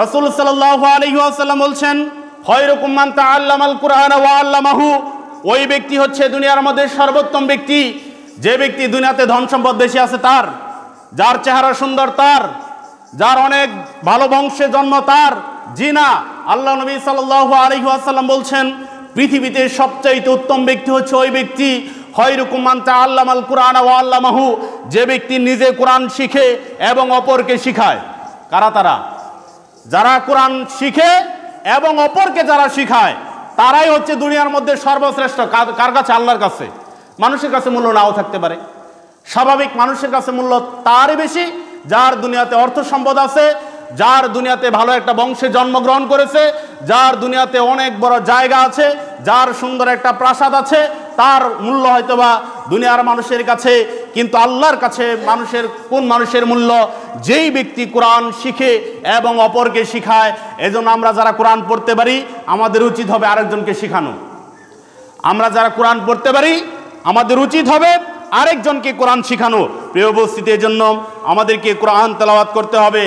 রাসূল সাল্লাল্লাহু আলাইহি ওয়াসাল্লাম বলছেন, খায়রুকুম মান তাআল্লামাল কুরআনা ওয়া আল্লামাহু। ওই ব্যক্তি হচ্ছে দুনিয়ার মধ্যে সর্বোত্তম ব্যক্তি যে ব্যক্তি দুনিয়াতে ধন সম্পদ বেশি আছে তার, যার চেহারা সুন্দর তার, যার অনেক ভালো বংশে জন্ম তার। জি না, আল্লাহ নবী সাল্লাল্লাহু আলাইহি ওয়াসাল্লাম বলছেন পৃথিবীতে সবচাইতে উত্তম ব্যক্তি হচ্ছে ওই ব্যক্তি, খায়রুকুম মান তাআল্লামাল কুরআনা ওয়া আল্লামাহু, যে ব্যক্তি নিজে কোরআন শিখে এবং অপরকে শিখায়। কারা তারা? যারা কোরআন শিখে এবং অপরকে যারা শিখায় তারাই হচ্ছে দুনিয়ার মধ্যে সর্বশ্রেষ্ঠ। কার কাছে? আল্লাহর কাছে। মানুষের কাছে মূল্য নাও থাকতে পারে, স্বাভাবিক মানুষের কাছে মূল্য তারই বেশি যার দুনিয়াতে অর্থ সম্পদ আছে, যার দুনিয়াতে ভালো একটা বংশে জন্মগ্রহণ করেছে, যার দুনিয়াতে অনেক বড় জায়গা আছে, যার সুন্দর একটা প্রাসাদ আছে, তার মূল্য হয়তোবা দুনিয়ার মানুষের কাছে, কিন্তু আল্লাহর কাছে কোন মানুষের মূল্য? যেই ব্যক্তি কোরআন শিখে এবং অপরকে শিখায়। এজন্য আমরা যারা কোরআন পড়তে পারি আমাদের উচিত হবে আরেকজনকে শেখানো। আমরা যারা কোরআন পড়তে পারি আমাদের উচিত হবে আরেকজনকে কোরআন শেখানো। প্রিয় উপস্থিতি, এজন্য আমাদেরকে কোরআন তেলাওয়াত করতে হবে।